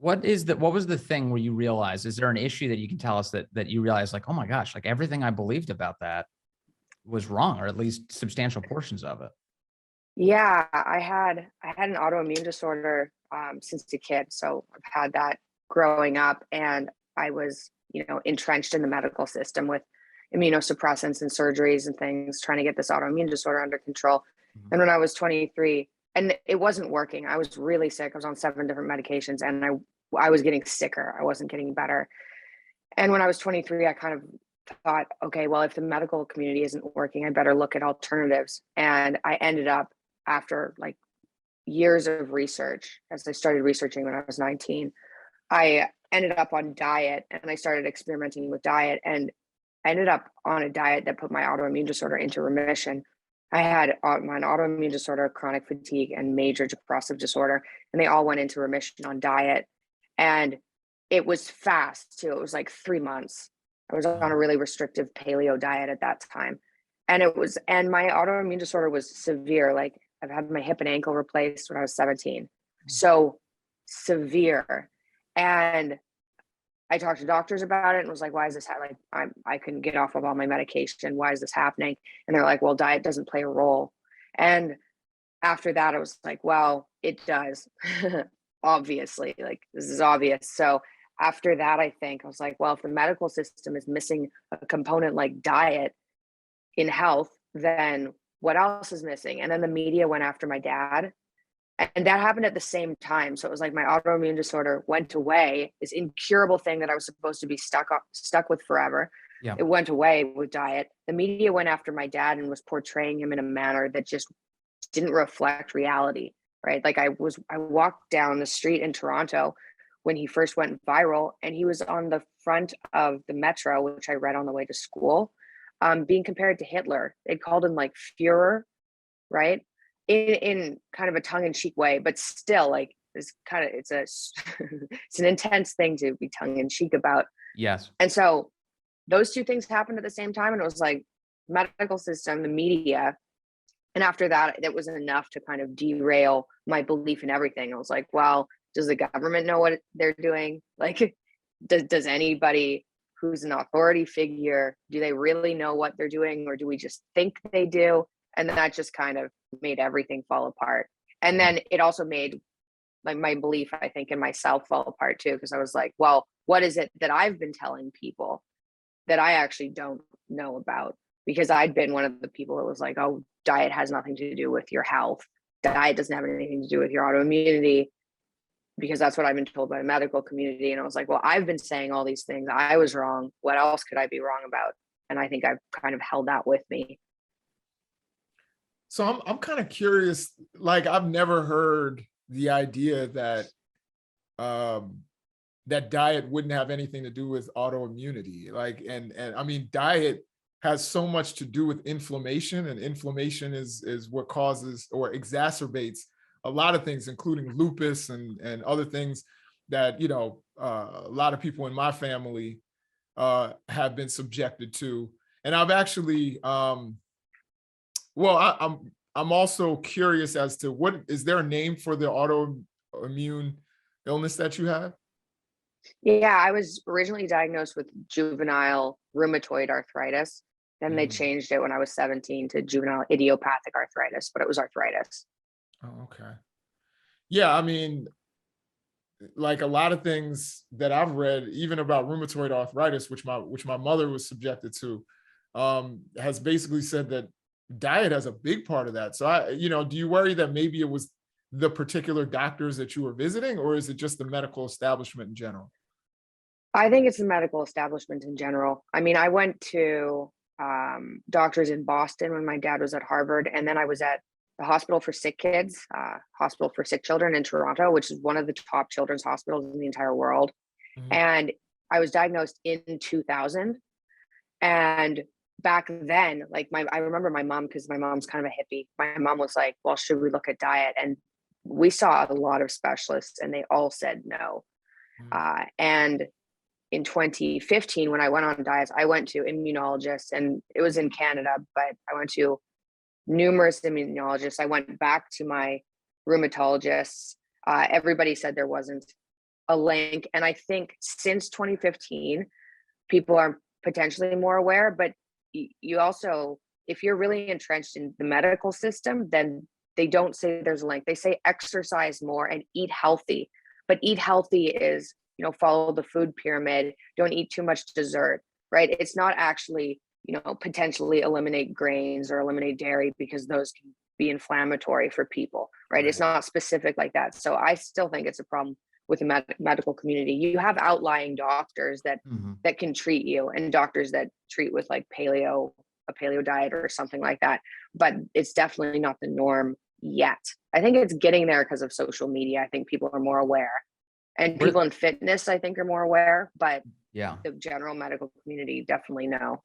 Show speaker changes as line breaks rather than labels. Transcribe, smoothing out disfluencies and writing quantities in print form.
what was the thing where you realized, is there an issue that you can tell us that you realized, like, oh my gosh, like everything I believed about that was wrong, or at least substantial portions of it?
Yeah, I had an autoimmune disorder since a kid, so I've had that growing up, and I was, entrenched in the medical system with immunosuppressants and surgeries and things, trying to get this autoimmune disorder under control.
Mhm.
And when I was 23, and it wasn't working, I was really sick. I was on 7 different medications, and I was getting sicker. I wasn't getting better. And when I was 23, I kind of thought, okay, well, if the medical community isn't working, I better look at alternatives. And I ended up, after like years of research, as I started researching when I was 19, I ended up on diet, and I started experimenting with diet, and I ended up on a diet that put my autoimmune disorder into remission. I had my autoimmune disorder, chronic fatigue, and major depressive disorder, and they all went into remission on diet. And it was fast too. It was like 3 months. I was on
Wow.
a really restrictive paleo diet at that time. And my autoimmune disorder was severe. Like, I've had my hip and ankle replaced when I was 17. So severe. And I talked to doctors about it and was like, why is this happening? Like, I couldn't get off of all my medication. Why is this happening? And they're like, well, diet doesn't play a role. And after that, I was like, well, it does. Obviously, like, this is obvious. So after that, I think I was like, well, if the medical system is missing a component like diet in health, then what else is missing? And then the media went after my dad, and that happened at the same time. So it was like my autoimmune disorder went away, this incurable thing that I was supposed to be stuck with forever.
Yeah.
It went away with diet. The media went after my dad and was portraying him in a manner that just didn't reflect reality, right? Like, I walked down the street in Toronto when he first went viral, and he was on the front of the metro, which I read on the way to school, being compared to Hitler. They called him like Führer, right? In kind of a tongue-in-cheek way, but still, like, it's an intense thing to be tongue-in-cheek about.
Yes.
And so those two things happened at the same time, and it was like medical system, the media, and after that, it was enough to kind of derail my belief in everything. I was like, well, does the government know what they're doing? Like, does anybody who's an authority figure, do they really know what they're doing, or do we just think they do? And then that just kind of made everything fall apart. And
Yeah.
then it also made, like, my belief, I think, in myself fall apart too, because I was like, well, what is it that I've been telling people that I actually don't know about? Because I'd been one of the people that was like, oh, diet has nothing to do with your health. Diet doesn't have anything to do with your autoimmunity, because that's what I've been told by the medical community. And I was like, well, I've been saying all these things. I was wrong. What else could I be wrong about? And I think I've kind of held that with me.
So I'm kind of curious. Like, I've never heard the idea that um, that diet wouldn't have anything to do with autoimmunity. Like, and I mean, diet has so much to do with inflammation, and inflammation is what causes or exacerbates a lot of things, including lupus and other things that a lot of people in my family have been subjected to. And I've actually well, I'm also curious as to, what is there a name for the autoimmune illness that you have?
Yeah, I was originally diagnosed with juvenile rheumatoid arthritis. Then they
Mm.
changed it when I was 17 to juvenile idiopathic arthritis, but it was arthritis.
Oh, okay. Yeah, I mean, like a lot of things that I've read, even about rheumatoid arthritis, which my mother was subjected to, has basically said that diet has a big part of that. So do you worry that maybe it was the particular doctors that you were visiting, or is it just the medical establishment in general?
I think it's the medical establishment in general. I mean, I went to doctors in Boston when my dad was at Harvard, and then I was at the Hospital for Sick Kids, Hospital for Sick Children in Toronto, which is one of the top children's hospitals in the entire world.
Mhm.
And I was diagnosed in 2000. And back then, like, I remember my mom, because my mom's kind of a hippie. My mom was like, well, should we look at diet? And we saw a lot of specialists, and they all said no.
Mhm.
And in 2015, when I went on diets, I went to immunologists, and it was in Canada, but I went to numerous immunologists. I went back to my rheumatologists. Everybody said there wasn't a link. And I think since 2015, people are potentially more aware, but you also, if you're really entrenched in the medical system, then they don't say there's a link. They say exercise more and eat healthy. But eat healthy is, you know, follow the food pyramid, don't eat too much dessert, right? It's not actually, you know, potentially eliminate grains or eliminate dairy, because those can be inflammatory for people, right? It's not specific like that. So I still think it's a problem with the medical community. You have outlying doctors that that can treat you, and doctors that treat with like a paleo diet or something like that, but it's definitely not the norm yet. I think it's getting there because of social media. I think people are more aware, and people in fitness, I think, are more aware, but
Yeah.
the general medical community definitely know.